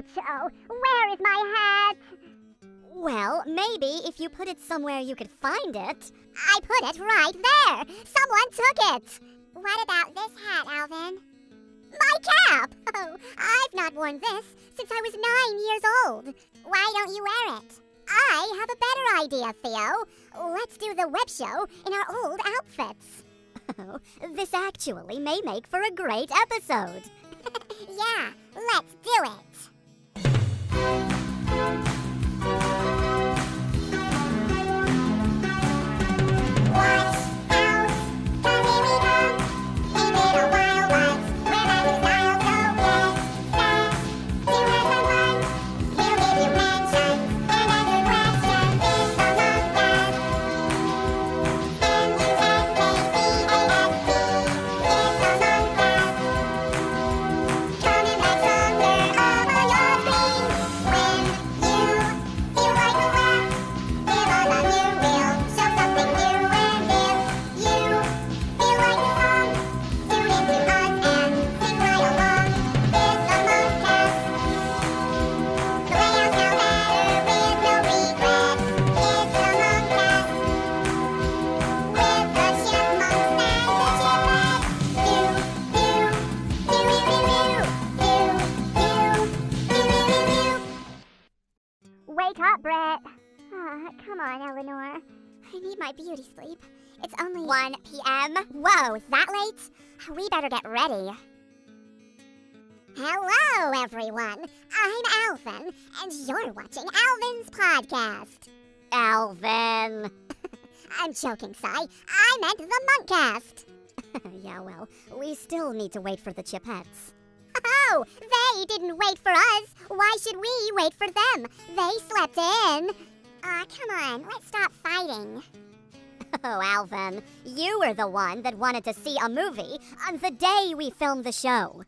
Ouch! Oh, where is my hat? Well, maybe if you put it somewhere you could find it. I put it right there! Someone took it! What about this hat, Alvin? My cap! Oh, I've not worn this since I was 9 years old. Why don't you wear it? I have a better idea, Theo. Let's do the web show in our old outfits. Oh, this actually may make for a great episode. Yeah, let's do it. Watch out, 'cause here we come. Ain't it a wild ride? We're having style, so get set. To have some fun. We'll give you mentions and answer questions. It's the Munkcast. M-U-N-K-C-A-S-T. It's the Munkcast. Come and let's hunger up on your screen. When you feel like a laugh, give us a new reel. Show something new, and if you feel like a song, tune into us and sing right along. It's the Munkcast. The layout's now better with no regrets. It's the Munkcast. With the chipmunks and the chipettes. Wake up, Brett. Come on, Eleanor. I need my beauty sleep. It's only 1 p.m. Whoa, is that late? We better get ready. Hello, everyone. I'm Alvin, and you're watching Alvin's podcast. Alvin. I'm joking, Si. I meant the Munkcast. Yeah, well, we still need to wait for the chipettes. Oh, they didn't wait for us. Why should we wait for them? They slept in. Come on, let's stop fighting. Oh, Alvin, you were the one that wanted to see a movie on the day we filmed the show.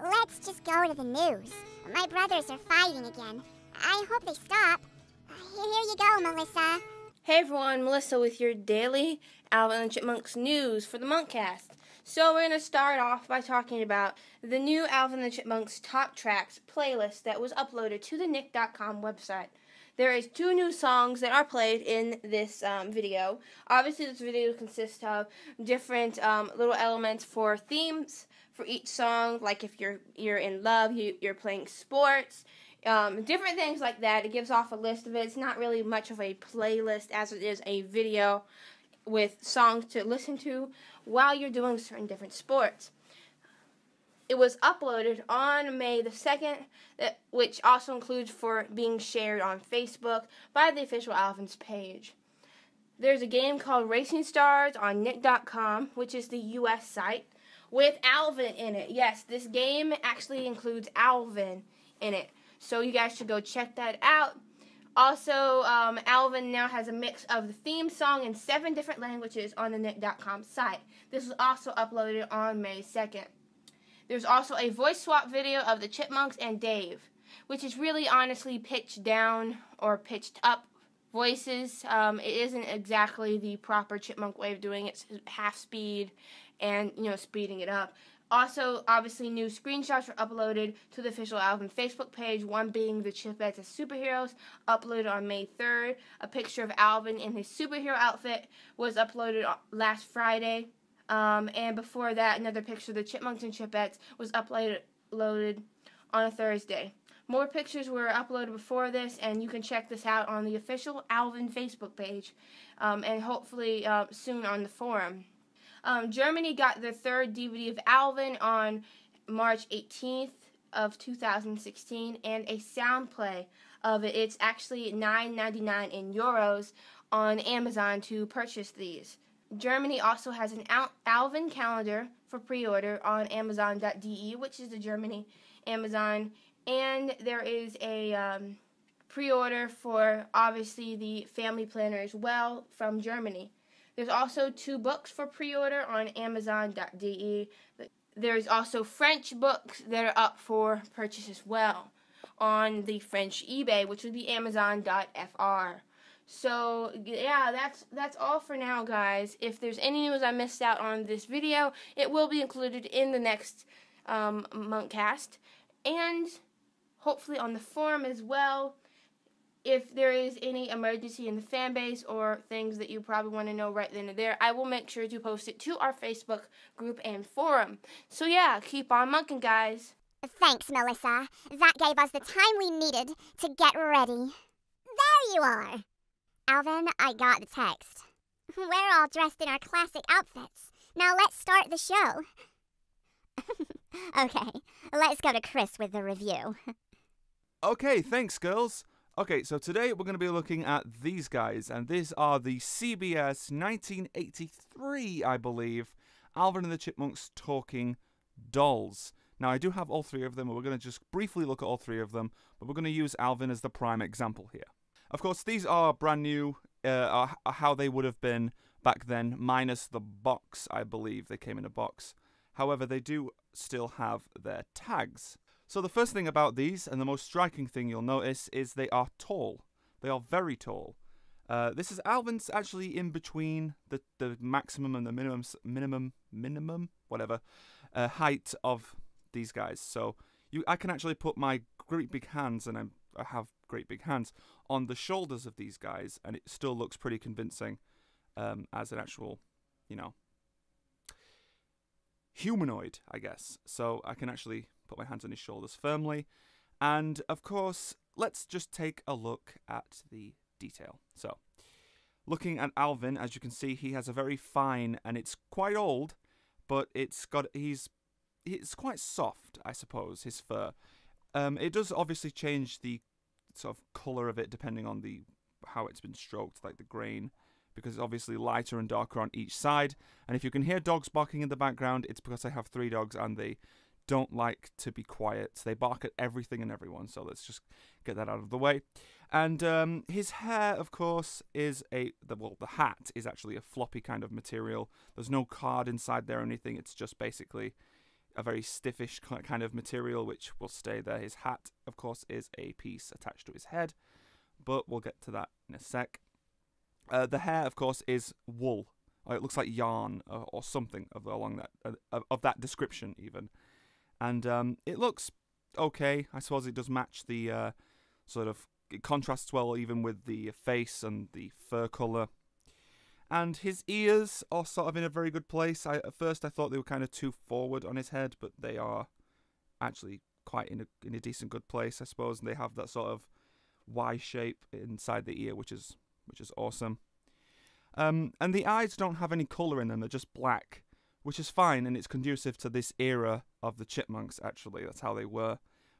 Let's just go to the news. My brothers are fighting again. I hope they stop. Here you go, Melissa. Hey everyone, Melissa with your daily Alvin and Chipmunks news for the Munkcast. So we're going to start off by talking about the new Alvin and Chipmunks Top Tracks playlist that was uploaded to the Nick.com website. There is 2 new songs that are played in this video. Obviously, this video consists of different little elements for themes for each song, like if you're in love, you're playing sports, different things like that. It gives off a list of it. It's not really much of a playlist as it is a video with songs to listen to while you're doing certain different sports. It was uploaded on May the 2nd, which also includes for being shared on Facebook by the official Alvin's page. There's a game called Racing Stars on Nick.com, which is the US site, with Alvin in it. Yes, this game actually includes Alvin in it, so you guys should go check that out. Also, Alvin now has a mix of the theme song in 7 different languages on the Nick.com site. This was also uploaded on May 2nd. There's also a voice swap video of the Chipmunks and Dave, which is really honestly pitched down or pitched up voices. It isn't exactly the proper Chipmunk way of doing it. It's half speed and, speeding it up. Also, obviously, new screenshots were uploaded to the official Alvin Facebook page, one being the Chipettes as superheroes, uploaded on May 3rd. A picture of Alvin in his superhero outfit was uploaded last Friday. And before that, another picture of the Chipmunks and Chipettes was uploaded on a Thursday. More pictures were uploaded before this, and you can check this out on the official Alvin Facebook page, and hopefully soon on the forum. Germany got their 3rd DVD of Alvin on March 18th of 2016, and a sound play of it. It's actually €9.99 in euros on Amazon to purchase these. Germany also has an Alvin calendar for pre-order on Amazon.de, which is the Germany Amazon, and there is a pre-order for, obviously, the family planner as well from Germany. There's also 2 books for pre-order on Amazon.de. There's also French books that are up for purchase as well on the French eBay, which would be Amazon.fr. So, yeah, that's all for now, guys. If there's any news I missed out on this video, it will be included in the next Munkcast. And hopefully on the forum as well. If there is any emergency in the fan base or things that you probably want to know right then and there, I will make sure to post it to our Facebook group and forum. So yeah, keep on monking, guys. Thanks, Melissa. That gave us the time we needed to get ready. There you are. Alvin, I got the text. We're all dressed in our classic outfits. Now let's start the show. Okay, let's go to Chris with the review. Okay, thanks, girls. Okay, so today we're going to be looking at these guys, and these are the CBS 1983, I believe, Alvin and the Chipmunks Talking Dolls. Now, I do have all three of them, and we're going to just briefly look at all three of them, but we're going to use Alvin as the prime example here. Of course, these are brand new, how they would have been back then, minus the box, I believe. They came in a box. However, they do still have their tags. So the first thing about these, and the most striking thing you'll notice, is they are tall. They are very tall. This is Alvin's actually in between the maximum and the minimum, whatever, height of these guys. So I can actually put my great big hands, and I have great big hands, on the shoulders of these guys, and it still looks pretty convincing as an actual, humanoid, I guess. So I can actually put my hands on his shoulders firmly. And, of course, let's just take a look at the detail. So, looking at Alvin, as you can see, he has a very fine, and it's quite old, but it's quite soft, I suppose, his fur. It does obviously change the sort of colour of it depending on how it's been stroked, like the grain, because it's obviously lighter and darker on each side. And if you can hear dogs barking in the background, it's because I have 3 dogs, and they don't like to be quiet. They bark at everything and everyone, so let's just get that out of the way. And his hair, of course, is the hat is actually a floppy kind of material. There's no card inside there or anything. It's just basically a very stiffish kind of material, which will stay there. His hat, of course, is a piece attached to his head, but we'll get to that in a sec. The hair, of course, is wool. It looks like yarn or something along that of that description, even. And it looks okay. I suppose it does match the it contrasts well even with the face and the fur colour. And his ears are sort of in a very good place. At first I thought they were kind of too forward on his head, but they are actually quite in a decent good place, I suppose. And they have that sort of Y shape inside the ear, which is awesome. And the eyes don't have any colour in them. They're just black, which is fine, and it's conducive to this era of the Chipmunks, actually. That's how they were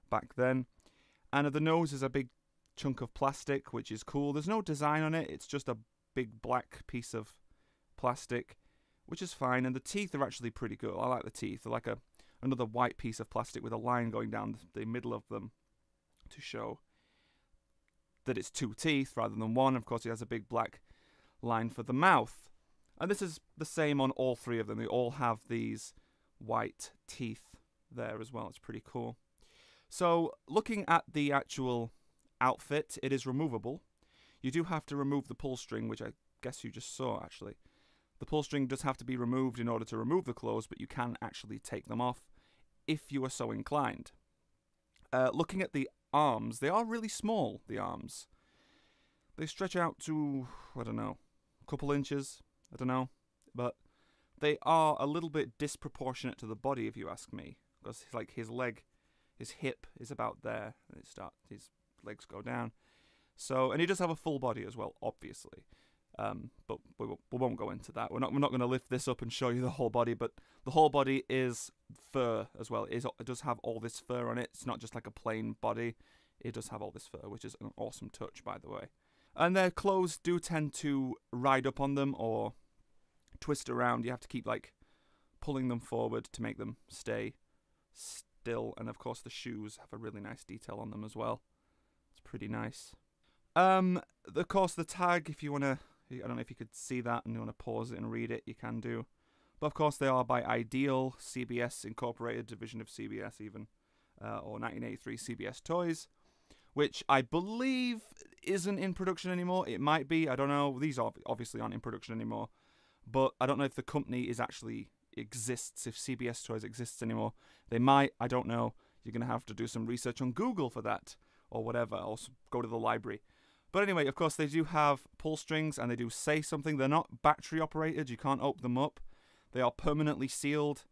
back then. And the nose is a big chunk of plastic, which is cool. There's no design on it. It's just a big black piece of plastic, which is fine. And the teeth are actually pretty good. I like the teeth. They're like another white piece of plastic with a line going down the middle of them to show that it's 2 teeth rather than 1. Of course, he has a big black line for the mouth. And this is the same on all 3 of them. They all have these white teeth there as well. It's pretty cool. So, looking at the actual outfit, it is removable. You do have to remove the pull string, which I guess you just saw, actually. The pull string does have to be removed in order to remove the clothes, but you can actually take them off if you are so inclined. Looking at the arms, they are really small, the arms. They stretch out to, I don't know, a couple inches. I don't know, but they are a little bit disproportionate to the body, if you ask me, because like his hip is about there, and his legs go down. So, and he does have a full body as well, obviously. But we won't go into that. We're not going to lift this up and show you the whole body, but the whole body is fur as well. It does have all this fur on it. It's not just like a plain body. It does have all this fur, which is an awesome touch, by the way. And their clothes do tend to ride up on them or twist around. You have to keep like pulling them forward to make them stay still. And of course the shoes have a really nice detail on them as well. It's pretty nice. Of course the tag, if you want to, I don't know if you could see that and you want to pause it and read it, you can do. But of course they are by Ideal, CBS Incorporated, division of CBS even, or 1983 CBS Toys, which I believe isn't in production anymore. It might be, I don't know. These obviously aren't in production anymore. But I don't know if the company actually exists, if CBS Toys exists anymore. They might, I don't know. You're going to have to do some research on Google for that, or whatever, or go to the library. But anyway, of course, they do have pull strings, and they do say something. They're not battery operated. You can't open them up. They are permanently sealed.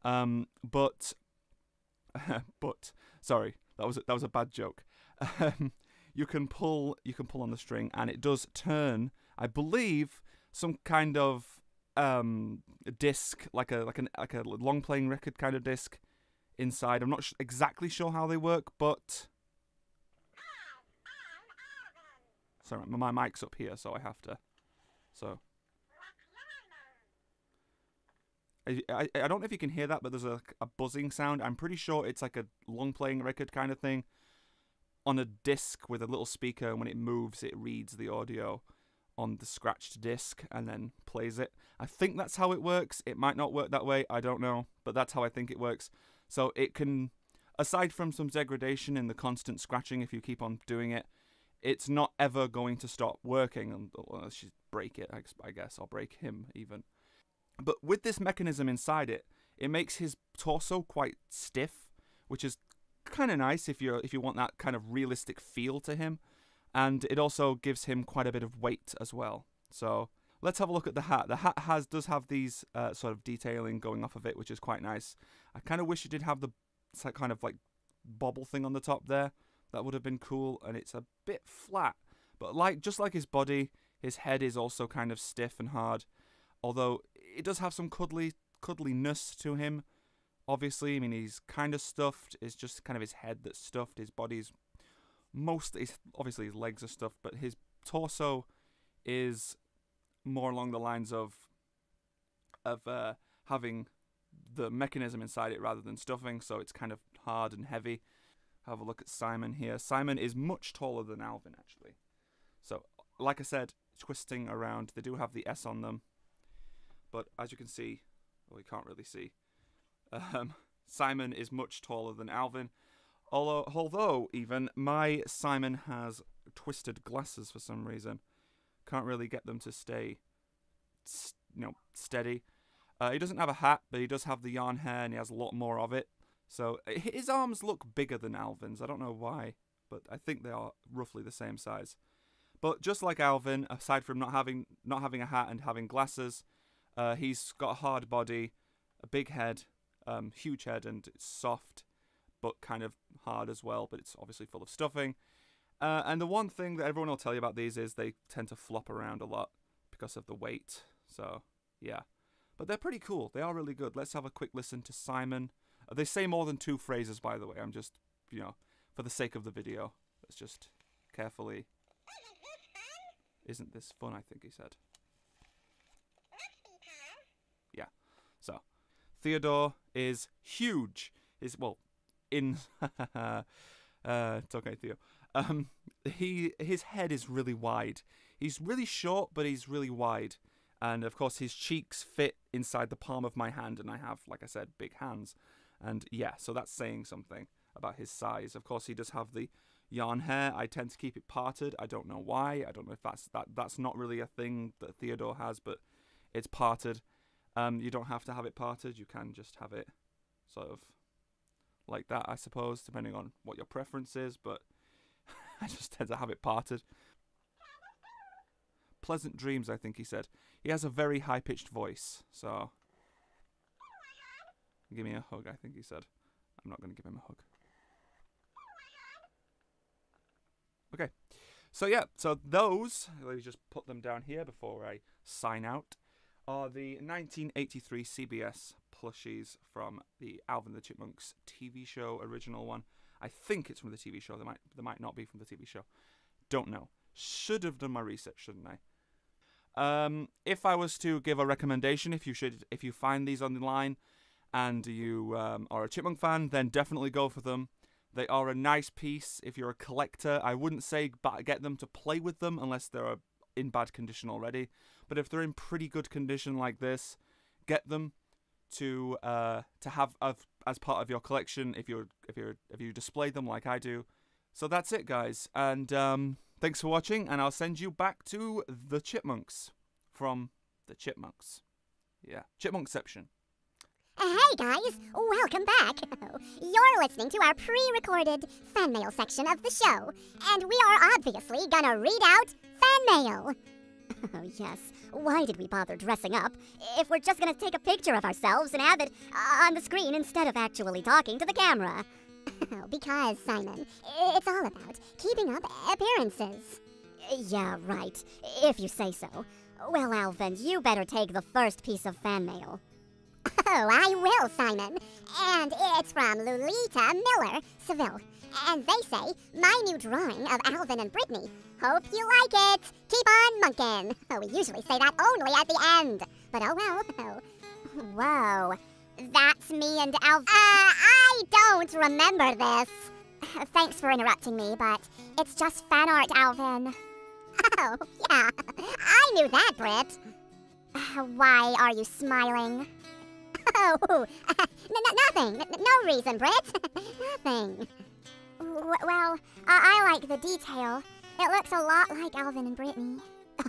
But sorry, that was a bad joke. You can pull on the string, and it does turn, I believe, some kind of disc, like a long playing record kind of disc inside. I'm not exactly sure how they work, but sorry, my mic's up here, so I have to. So I don't know if you can hear that, but there's a buzzing sound. I'm pretty sure it's like a long playing record kind of thing on a disc with a little speaker, and when it moves, it reads the audio on the scratched disc and then plays it. I think that's how it works. It might not work that way, I don't know, but that's how I think it works. So it can, aside from some degradation in the constant scratching if you keep on doing it, it's not ever going to stop working unless you break it, I guess, or break him even. But with this mechanism inside it, it makes his torso quite stiff, which is kind of nice if you want that kind of realistic feel to him. And it also gives him quite a bit of weight as well. So let's have a look at the hat. The hat does have these sort of detailing going off of it, which is quite nice. I kind of wish it did have the kind of like bobble thing on the top there. That would have been cool. And it's a bit flat, but just like his body, his head is also kind of stiff and hard. Although it does have some cuddliness to him. Obviously, I mean, he's kind of stuffed. It's just kind of his head that's stuffed. His body's obviously his legs are stuffed, but his torso is more along the lines of having the mechanism inside it rather than stuffing, so it's kind of hard and heavy. Have a look at Simon here. Simon is much taller than Alvin, actually. So, like I said, twisting around, they do have the S on them, but as you can see, well, you can't really see, Simon is much taller than Alvin. Although even my Simon has twisted glasses for some reason. Can't really get them to stay, steady. He doesn't have a hat, but he does have the yarn hair, and he has a lot more of it. So his arms look bigger than Alvin's. I don't know why, but I think they are roughly the same size. But just like Alvin, aside from not having a hat and having glasses, he's got a hard body, a big head, huge head, and it's soft, but kind of hard as well, but it's obviously full of stuffing. And the one thing that everyone will tell you about these is they tend to flop around a lot because of the weight. So, yeah. But they're pretty cool. They are really good. Let's have a quick listen to Simon. They say more than 2 phrases, by the way. I'm just, for the sake of the video. Let's just carefully... Isn't this fun, I think he said. Yeah. So, Theodore is huge. It's okay, Theo. His head is really wide. He's really short, but he's really wide. And of course, his cheeks fit inside the palm of my hand, and I have, like I said, big hands. And yeah, so that's saying something about his size. Of course, he does have the yarn hair. I tend to keep it parted. I don't know why. I don't know if that's not really a thing that Theodore has, but it's parted. You don't have to have it parted. You can just have it sort of like that, I suppose, depending on what your preference is, but I just tend to have it parted. Pleasant dreams, I think he said. He has a very high-pitched voice, so... Give me a hug, I think he said. I'm not going to give him a hug. Okay, so yeah, so those, let me just put them down here before I sign out, are the 1983 CBS plushies from the Alvin the Chipmunks TV show, original one. I think it's from the TV show. They might not be from the TV show. Don't know. Should have done my research, shouldn't I? If I was to give a recommendation, if you find these online and you are a Chipmunk fan, then definitely go for them. They are a nice piece. If you're a collector, I wouldn't say get them to play with them unless they're in bad condition already. But if they're in pretty good condition like this, get them to have as part of your collection if you display them like I do. So that's it, guys, and thanks for watching, and I'll send you back to the Chipmunks from the Chipmunks. Yeah, Chipmunkception. Hey guys, welcome back. You're listening to our pre-recorded fan mail section of the show, and we are obviously gonna read out fan mail. Oh yes, why did we bother dressing up if we're just gonna take a picture of ourselves and have it on the screen instead of actually talking to the camera? Because, Simon, it's all about keeping up appearances. Yeah, right, if you say so. Well, Alvin, you better take the first piece of fan mail. Oh, I will, Simon. And it's from Lolita Miller, Seville. And they say, my new drawing of Alvin and Brittany. Hope you like it. Keep on munkin'. Oh, we usually say that only at the end. But oh well. Whoa. That's me and Alvin. I don't remember this. Thanks for interrupting me, but it's just fan art, Alvin. Oh, yeah. I knew that, Britt. Why are you smiling? Oh, nothing. No reason, Britt. Nothing. Well, I like the detail. It looks a lot like Alvin and Brittany.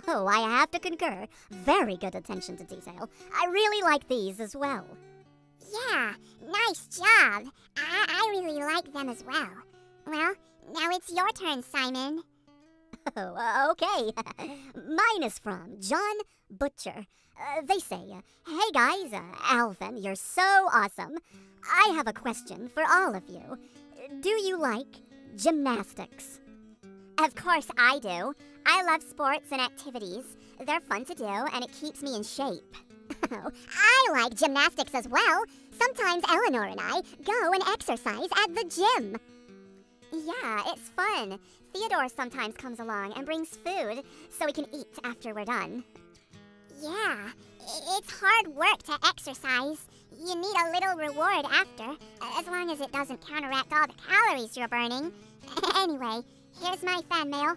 Oh, I have to concur. Very good attention to detail. I really like these as well. Yeah, nice job. I really like them as well. Well, now it's your turn, Simon. Oh, okay. Mine is from John Butcher. They say, hey guys, Alvin, you're so awesome. I have a question for all of you. Do you like gymnastics? Of course I do. I love sports and activities. They're fun to do, and it keeps me in shape. I like gymnastics as well. Sometimes Eleanor and I go and exercise at the gym. Yeah, it's fun. Theodore sometimes comes along and brings food so we can eat after we're done. Yeah, it's hard work to exercise. You need a little reward after, as long as it doesn't counteract all the calories you're burning. Anyway, here's my fan mail.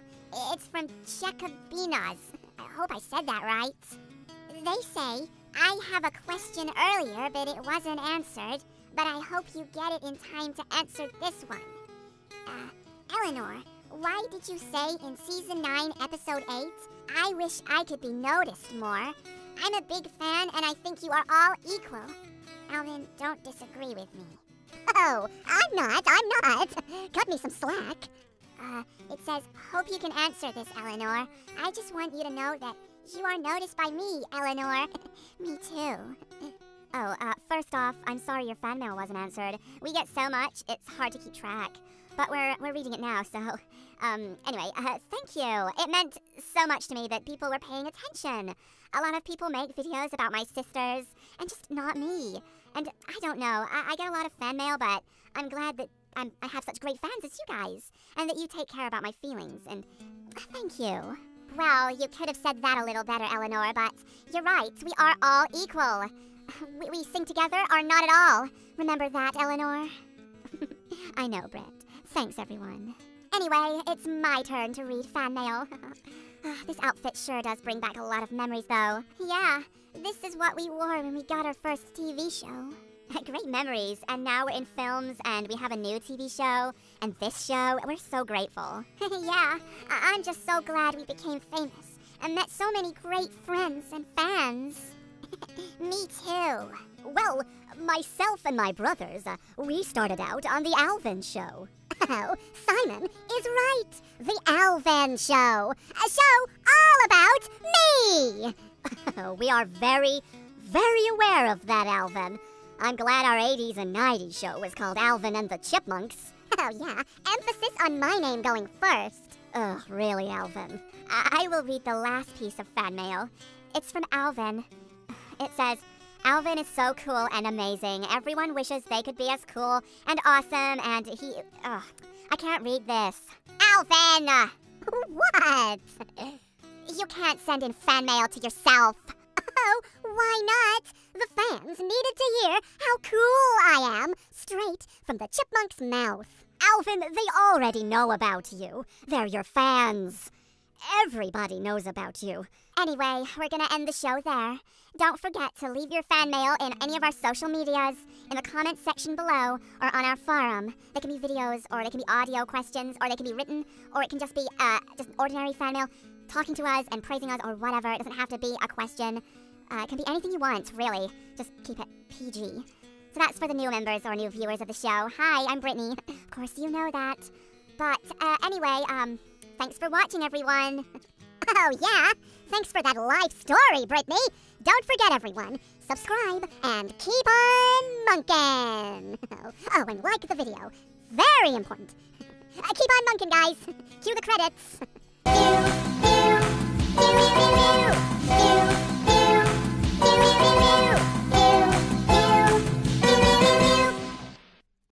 It's from Checabinas. I hope I said that right. They say, I have a question earlier, but it wasn't answered, but I hope you get it in time to answer this one. Eleanor, why did you say in Season 9, Episode 8, I wish I could be noticed more? I'm a big fan, and I think you are all equal. Alvin, don't disagree with me. Oh, I'm not. Cut me some slack. It says, hope you can answer this, Eleanor. I just want you to know that you are noticed by me, Eleanor. Me too. Oh, first off, I'm sorry your fan mail wasn't answered. We get so much, it's hard to keep track. But we're reading it now, so, anyway, thank you. It meant so much to me that people were paying attention. A lot of people make videos about my sisters, and just not me. And I don't know, I get a lot of fan mail, but I'm glad that I have such great fans as you guys, and that you take care about my feelings, and thank you. Well, you could have said that a little better, Eleanor, but you're right, we are all equal. We sing together are not at all. Remember that, Eleanor? I know, Britt. Thanks, everyone. Anyway, it's my turn to read fan mail. This outfit sure does bring back a lot of memories, though. Yeah, this is what we wore when we got our first TV show. Great memories, and now we're in films, and we have a new TV show, and this show. We're so grateful. Yeah, I'm just so glad we became famous, and met so many great friends and fans. Me too. Well, myself and my brothers, we started out on the ALVIN show. Oh, Simon is right. The ALVIN show. A show all about me. We are very, very aware of that, Alvin. I'm glad our 80s and 90s show was called Alvin and the Chipmunks. Oh, yeah. Emphasis on my name going first. Ugh, really, Alvin. I will read the last piece of fan mail. It's from Alvin. It says, Alvin is so cool and amazing. Everyone wishes they could be as cool and awesome, and he... Ugh, I can't read this. Alvin! What? You can't send in fan mail to yourself. Oh, why not? The fans needed to hear how cool I am, straight from the chipmunk's mouth. Alvin, they already know about you. They're your fans. Everybody knows about you. Anyway, we're gonna end the show there. Don't forget to leave your fan mail in any of our social medias, in the comments section below, or on our forum. They can be videos, or they can be audio questions, or they can be written, or it can just be just ordinary fan mail, talking to us and praising us, or whatever. It doesn't have to be a question. It can be anything you want, really. Just keep it PG. So that's for the new members or new viewers of the show. Hi, I'm Brittany. Of course, you know that. But anyway, thanks for watching, everyone. Oh, yeah. Thanks for that life story, Brittany. Don't forget, everyone, subscribe and keep on munkin'. Oh, and like the video. Very important. Keep on munkin', guys. Cue the credits.